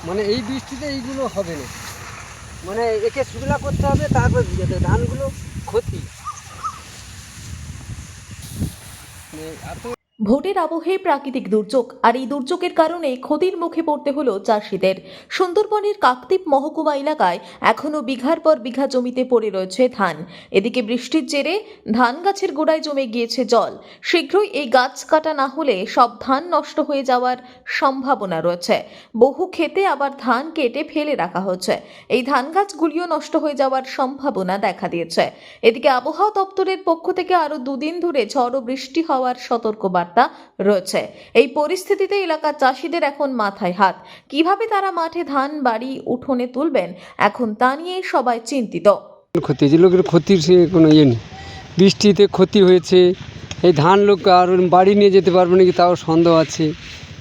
মানে এই বৃষ্টিতে এইগুলো হবে না, মানে একে শুকনা করতে হবে, তারপর ভিজাতে হবে। ধানগুলো ক্ষতি এত। ভোটের আবহে প্রাকৃতিক দুর্যোগ, আর এই দুর্যোগের কারণে ক্ষতির মুখে পড়তে হলো চাষিদের। সুন্দরবনের কাকদ্বীপ মহকুমা এলাকায় এখনও বিঘার পর বিঘা জমিতে পড়ে রয়েছে ধান। এদিকে বৃষ্টির জেরে ধান গাছের গোড়ায় জমে গিয়েছে জল। শীঘ্রই এই গাছ কাটা না হলে সব ধান নষ্ট হয়ে যাওয়ার সম্ভাবনা রয়েছে। বহু ক্ষেতে আবার ধান কেটে ফেলে রাখা হচ্ছে। এই ধান গাছগুলিও নষ্ট হয়ে যাওয়ার সম্ভাবনা দেখা দিয়েছে। এদিকে আবহাওয়া দপ্তরের পক্ষ থেকে আরও দুদিন ধরে ঝড় ও বৃষ্টি হওয়ার সতর্কবার্তা রয়েছে। এই পরিস্থিতিতে এলাকার চাষিদের এখন মাথায় হাত। কিভাবে তারা মাঠে ধান বাড়ি উঠোনে তুলবেন, এখন তা নিয়ে সবাই চিন্তিত। ক্ষতি যে লোকের ক্ষতির সে কোনো ইয়ে নেই। বৃষ্টিতে ক্ষতি হয়েছে, এই ধান লোক আর বাড়ি নিয়ে যেতে পারবে নাকি তাও সন্দেহ আছে।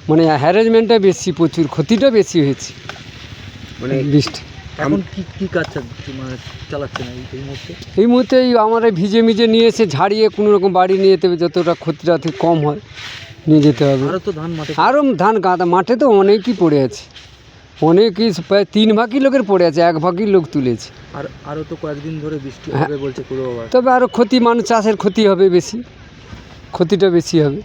মানে হ্যারাসমেন্টটা বেশি, প্রচুর ক্ষতিটা বেশি হয়েছে মানে বৃষ্টি। এখন কি কাজ চালাচ্ছে না এই মুহূর্তে আমরা ভিজে মিজে নিয়ে এসে ঝাড়িয়ে কোনো রকম বাড়ি নিয়ে যেতে হবে, যতটা ক্ষতিটা কম হয় নিয়ে যেতে হবে। আরও ধান গাদা মাঠে তো অনেকই পড়ে আছে, অনেকই প্রায় 3 ভাগই লোকের পড়ে আছে, 1 ভাগই লোক তুলেছে। আর আরও তো কয়েকদিন ধরে বৃষ্টি হবে বলছে পূর্বাভাস। তবে আরও ক্ষতি, মানুষ চাষের ক্ষতি হবে বেশি, ক্ষতিটা বেশি হবে।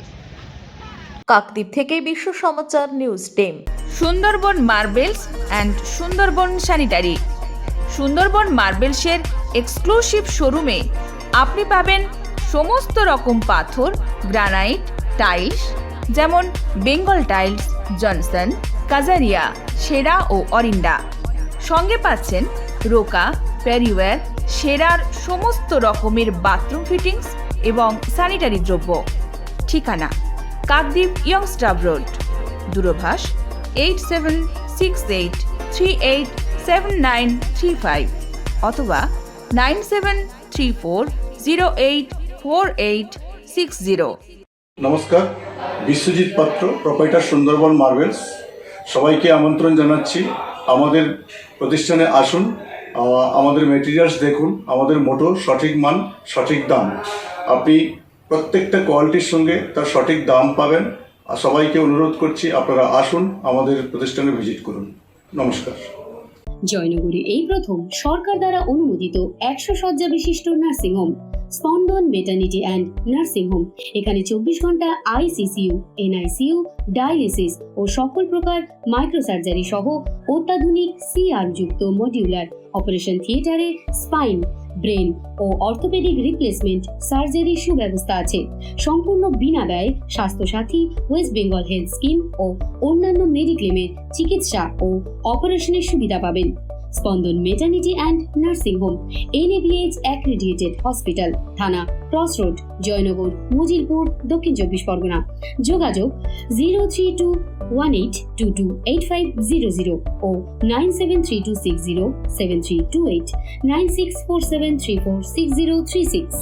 কাকদ্বীপ থেকে Biswa Samachar news team. Sundarban marbles and Sundarban sanitary. Sundarban মার্বেলসের এক্সক্লুসিভ শোরুমে আপনি পাবেন সমস্ত রকম পাথর, গ্রানাইট, টাইলস, যেমন বেঙ্গল টাইলস, জনসন, কাজারিয়া, সেরা ও অরিন্ডা। সঙ্গে পাচ্ছেন রোকা, প্যারিওয়্যার, সেরার সমস্ত রকমের বাথরুম ফিটিংস এবং স্যানিটারি দ্রব্য। ঠিকানা কাকদ্বীপ ইয়ংস্টার রোড, দূরভাষ 8768387935 অথবা 9734084860। নমস্কার, বিশ্বজিৎ পাত্র, প্রোপাইটার সুন্দরবন মার্বেলস। সবাইকে আমন্ত্রণ জানাচ্ছি, আমাদের প্রতিষ্ঠানে আসুন, আমাদের মেটেরিয়ালস দেখুন। আমাদের মোটো সঠিক মান, সঠিক দাম। আপনি প্রত্যেকটা কোয়ালিটির সঙ্গে তার সঠিক দাম পাবেন। আর সবাইকে অনুরোধ করছি, আপনারা আসুন, আমাদের প্রতিষ্ঠানে ভিজিট করুন। নমস্কার। জয়নগরে এই প্রথম সরকার দ্বারা অনুমোদিত 100 শয্যা বিশিষ্ট নার্সিংহোম স্পন্দন মেটার্নিটি অ্যান্ড নার্সিং হোম। এখানে 24 ঘন্টা আইসিসিইউ, এনআইসিইউ, ডায়ালিসিস ও সকল প্রকার মাইক্রোসার্জারি সহ অত্যাধুনিক সিআর যুক্ত মডিউলার অপারেশন থিয়েটারে স্পাইন, ব্রেন ও অর্থোপেডিক রিপ্লেসমেন্ট সার্জারির সুব্যবস্থা আছে। সম্পূর্ণ বিনা ব্যয় Swasthyasathi, West Bengal health scheme ও অন্যান্য মেডিক্লেমের চিকিৎসা ও অপারেশনের সুবিধা পাবেন। Spandan maternity and nursing home, NABH accredited hospital, থানা ক্রসরোড, জয়নগর, মজিলপুর, দক্ষিণ 24 পরগনা। যোগাযোগ 03218228500 ও 9732607328, 9647346036।